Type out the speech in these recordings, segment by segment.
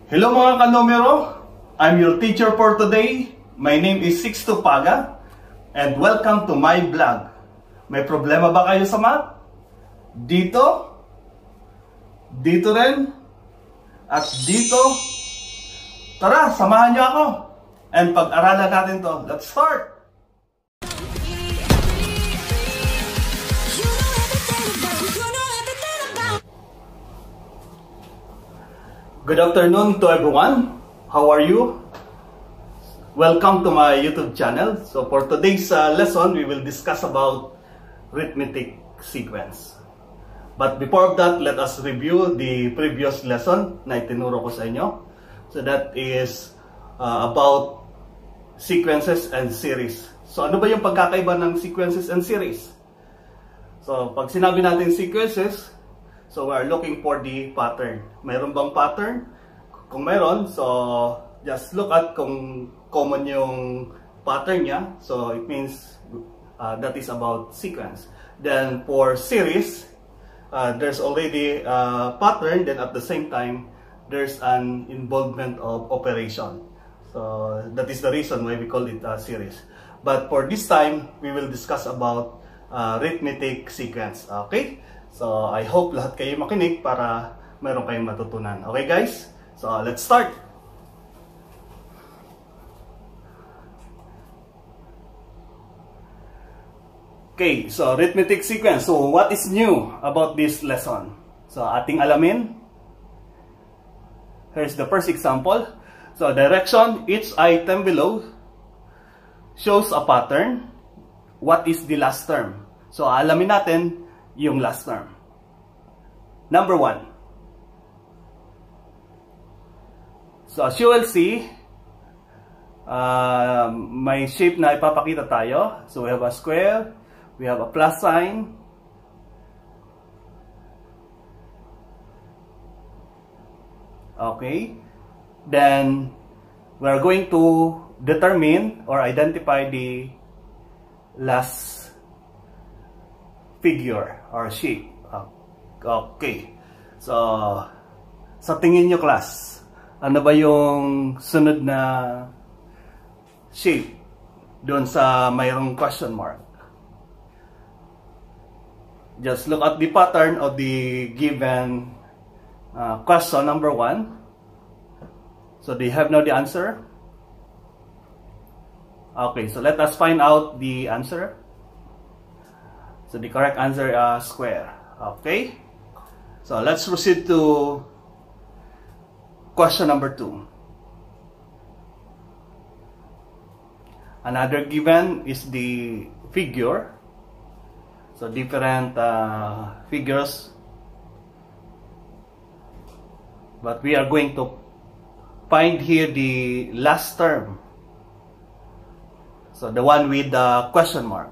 Hello mga kanomero, I'm your teacher for today. My name is Sixto Paga and welcome to my vlog. May problema ba kayo sa math? Dito? Dito rin? At dito? Tara, samahan niyo ako and pag-aralan natin to. Let's start! Good afternoon to everyone. How are you? Welcome to my YouTube channel. So for today's lesson, we will discuss about arithmetic sequence. But before that, let us review the previous lesson na itinuro ko sa inyo. So that is about sequences and series. So ano ba yung pagkakaiba ng sequences and series? So pag sinabi natin sequences, so we are looking for the pattern. Mayroon bang pattern? Kung mayroon, so just look at kung common yung pattern niya. So it means that is about sequence. Then for series, there's already a pattern. Then at the same time, there's an involvement of operation. So that is the reason why we call it a series. But for this time, we will discuss about arithmetic sequence. Okay? So, I hope lahat kayo makinig para meron kayong matutunan. Okay guys? So, let's start! Okay, so arithmetic sequence. So, what is new about this lesson? So, ating alamin. Here's the first example. So, direction, each item below shows a pattern. What is the last term? So, alamin natin yung last term. Number 1. So as you will see, may shape na ipapakita tayo. So we have a square, we have a plus sign, okay. Then we are going to determine or identify the last figure or shape. Okay. So, sa tingin nyo class, ano ba yung sunod na shape doon sa mayroong question mark? Just look at the pattern of the given question number 1. So, do you have now the answer? Okay, so let us find out the answer. So the correct answer is square. Okay. So let's proceed to question number 2. Another given is the figure. So different figures. But we are going to find here the last term. So the one with the question mark.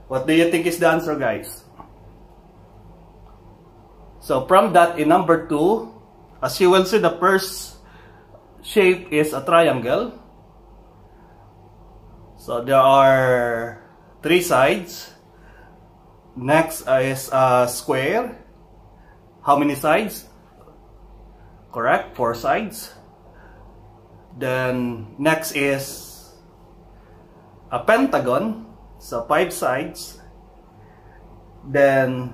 What do you think is the answer, guys? So from that, in number 2, as you will see, the first shape is a triangle. So there are 3 sides. Next is a square. How many sides? Correct, 4 sides. Then next is a pentagon. So 5 sides. Then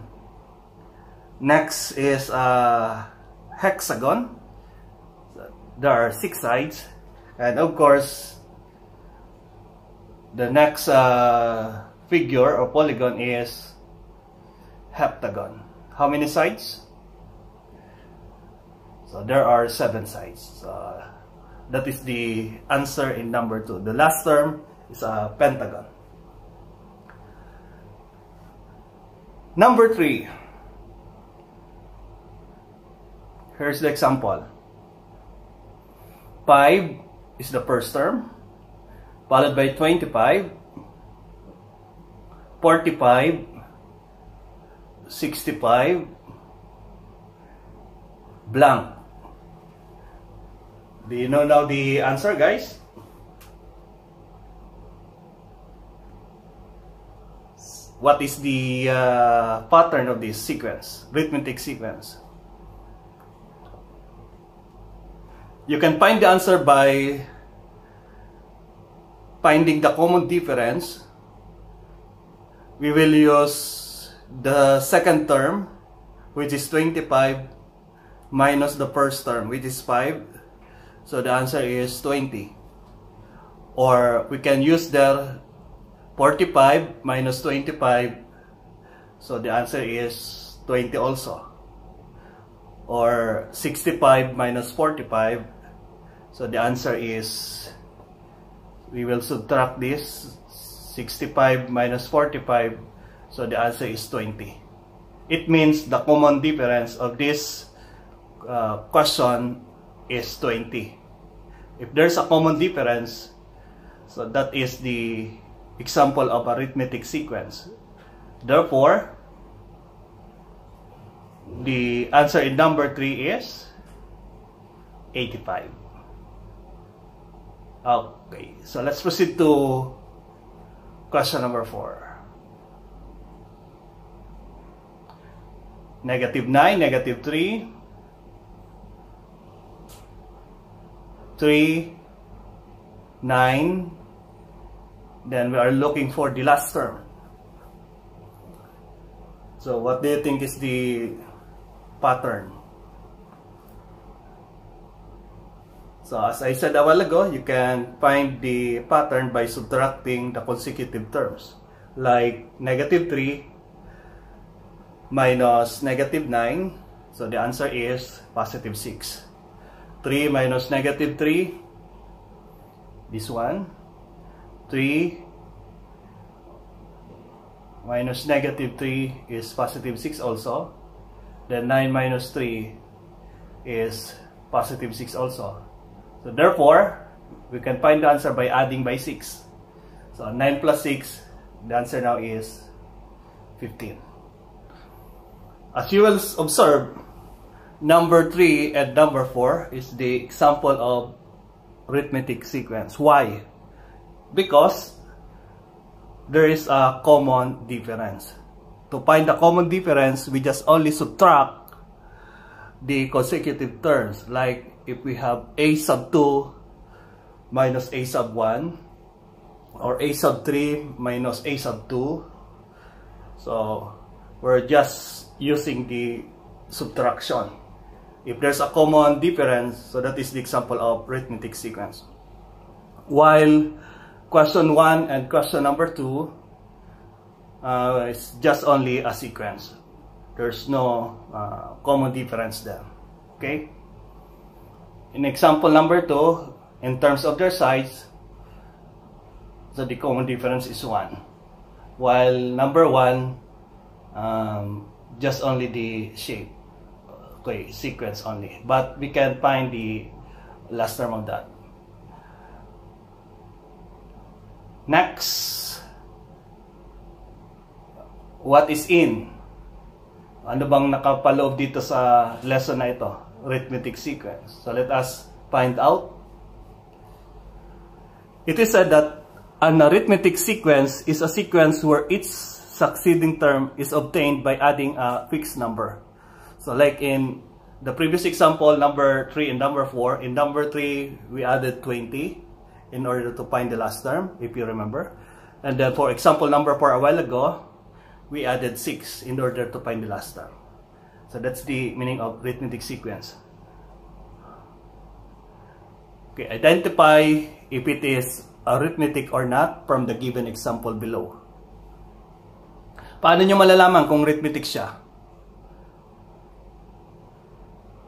next is a hexagon. So there are 6 sides. And of course, the next figure or polygon is heptagon. How many sides? So there are 7 sides. So that is the answer in number 2. The last term is a pentagon. Number 3. Here's the example. 5 is the first term, followed by 25, 45, 65, blank. Do you know now the answer, guys? What is the pattern of this sequence, arithmetic sequence? You can find the answer by finding the common difference. We will use the second term, which is 25, minus the first term, which is 5. So the answer is 20. Or we can use the 45 minus 25. So the answer is 20 also. Or 65 minus 45. So the answer is, we will subtract this, 65 minus 45. So the answer is 20. It means the common difference of this question is 20. If there's a common difference, so that is the example of arithmetic sequence. Therefore, the answer in number 3 is 85. Okay, so let's proceed to question number 4. -9, -3, 3, 9, then we are looking for the last term. So what do you think is the pattern? So as I said a while ago, you can find the pattern by subtracting the consecutive terms, like -3 minus -9. So the answer is +6. 3 minus -3, this one. 3 minus -3 is +6 also. Then 9 minus 3 is +6 also. So therefore, we can find the answer by adding by 6. So 9 plus 6, the answer now is 15. As you will observe, number 3 and number 4 is the example of arithmetic sequence. Why? Because there is a common difference. To find the common difference, we just only subtract the consecutive terms. Like if we have a sub 2 minus a sub 1, or a sub 3 minus a sub 2. So we're just using the subtraction. If there's a common difference, so that is the example of arithmetic sequence. While question 1 and question number 2 is just only a sequence. There's no common difference there. Okay? In example number 2, in terms of their size, so the common difference is 1. While number 1, just only the shape. Okay, sequence only. But we can find the last term of that. Next, what is in? Ano bang nakapaloob dito sa lesson na ito? Arithmetic sequence. So let us find out. It is said that an arithmetic sequence is a sequence where each succeeding term is obtained by adding a fixed number. So like in the previous example, number 3 and number 4, in number 3 we added 20 in order to find the last term, if you remember. And then for example number 4 a while ago, we added 6 in order to find the last term. So that's the meaning of arithmetic sequence. Okay, identify if it is arithmetic or not from the given example below. Paano nyo malalaman kung arithmetic siya?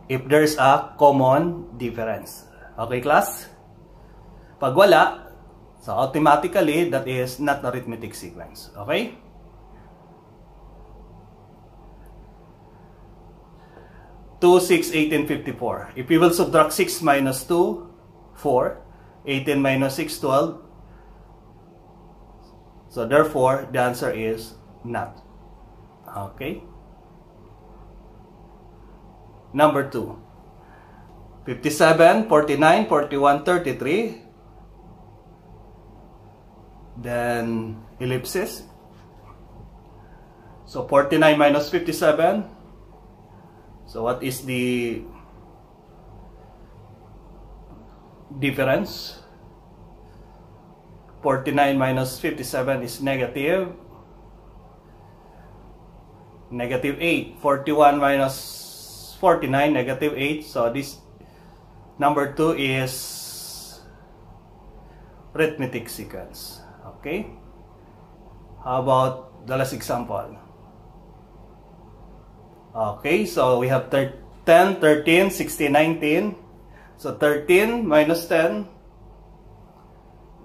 If there's a common difference. Okay, class? Pag wala, so automatically that is not arithmetic sequence. Okay? Two, 6, 18, 54. If we will subtract 6 minus 2, 4. 18 minus 6, 12. So therefore, the answer is not. Okay? Number 2. 57, 49, 41, 33. Then ellipsis. So 49 minus 57. So what is the difference. 49 minus 57 is negative 8. 41 minus 49, negative 8. So this number 2 is arithmetic sequence. Okay? How about the last example? Okay, so we have 10, 13, 16, 19. So 13 minus 10,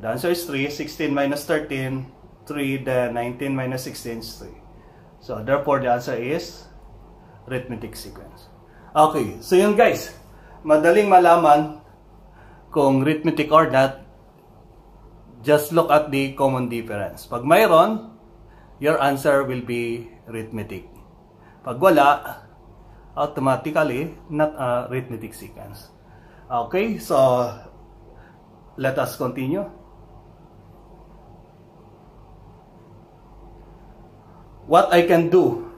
the answer is 3. 16 minus 13, 3. Then 19 minus 16 is 3. So therefore the answer is arithmetic sequence. Okay, so yun guys. Madaling malaman kung arithmetic or not. Just look at the common difference. Pag mayroon, your answer will be arithmetic. Pag wala, automatically not arithmetic sequence. Okay, so let us continue. What I can do.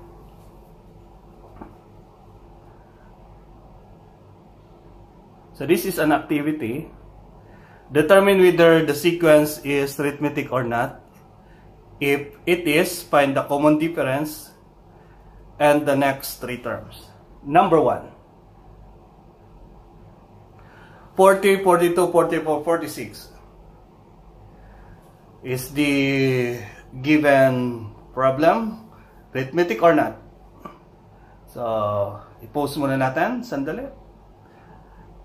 So this is an activity. Determine whether the sequence is arithmetic or not. If it is, find the common difference and the next 3 terms. Number 1. 40, 42, 44, 46 is the given problem arithmetic or not? So, i-pause muna natin sandali.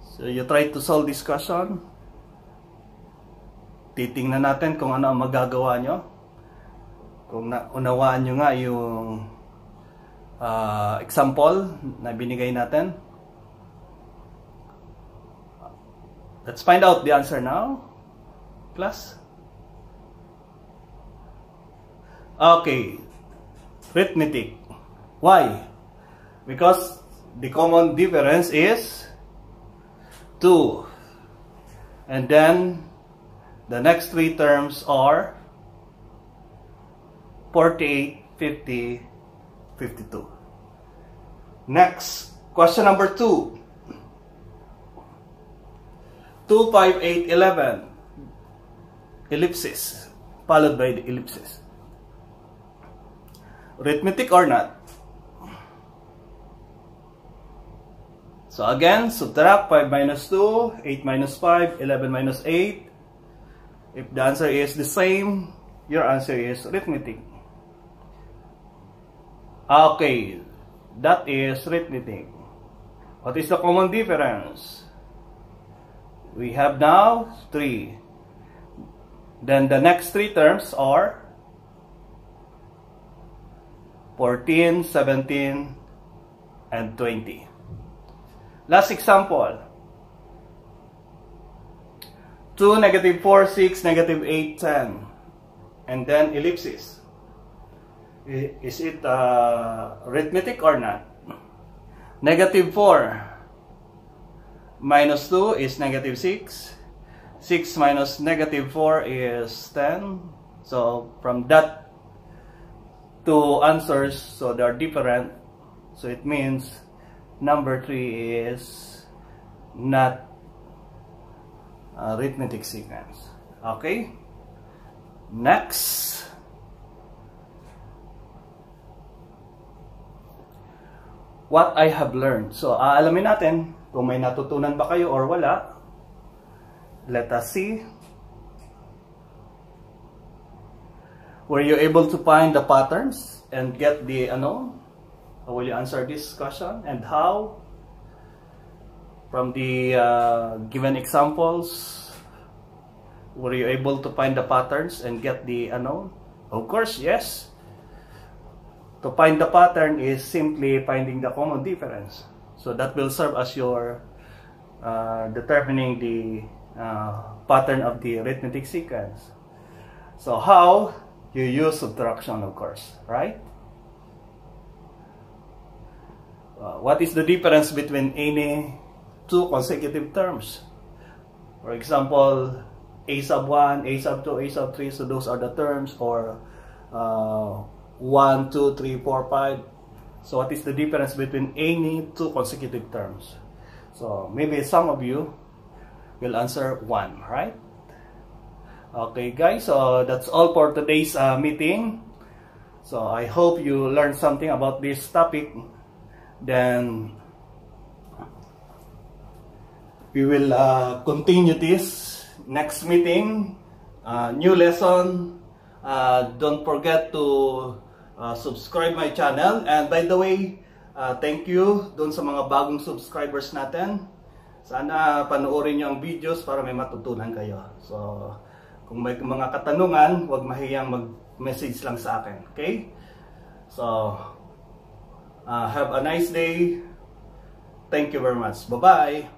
So, you try to solve this question. Titingnan natin kung ano ang magagawa nyo. Kung unawaan nyo nga yung example na binigay natin. Let's find out the answer now, class. Okay, arithmetic. Why? Because the common difference is 2. And then the next 3 terms are 48, 50, 52. Next, question number 2. 2, 5, 8, 11. Ellipsis, followed by the ellipsis. Arithmetic or not? So again, subtract 5 minus 2, 8 minus 5, 11 minus 8. If the answer is the same, your answer is arithmetic. Okay, that is arithmetic. What is the common difference? We have now 3. Then the next 3 terms are 14, 17, and 20. Last example. 2, negative 4, 6, negative 8, 10. And then ellipsis. Is it arithmetic or not? Negative 4 minus 2 is negative 6. 6 minus negative 4 is 10. So from that 2 answers, so they are different. So it means number 3 is not arithmetic sequence. Okay? Next. What I have learned. So, aalamin natin kung may natutunan ba kayo or wala. Let us see. Were you able to find the patterns and get the ano? How will you answer this question and how? From the given examples, were you able to find the patterns and get the ano? Of course, yes. To find the pattern is simply finding the common difference. So that will serve as your determining the pattern of the arithmetic sequence. So how? You use subtraction, of course, right? What is the difference between any 2 consecutive terms? For example, a sub 1, a sub 2, a sub 3, so those are the terms, or 1, 2, 3, 4, 5. So what is the difference between any 2 consecutive terms? So maybe some of you will answer 1, right? Okay guys, so that's all for today's meeting. So I hope you learned something about this topic. Then we will continue this next meeting, new lesson. Don't forget to subscribe my channel. And by the way, thank you dun sa mga bagong subscribers natin. Sana panoorin nyo ang videos para may matutunan kayo. So kung may mga katanungan, huwag mahiyang mag-message lang sa akin. Okay? So have a nice day. Thank you very much. Bye-bye.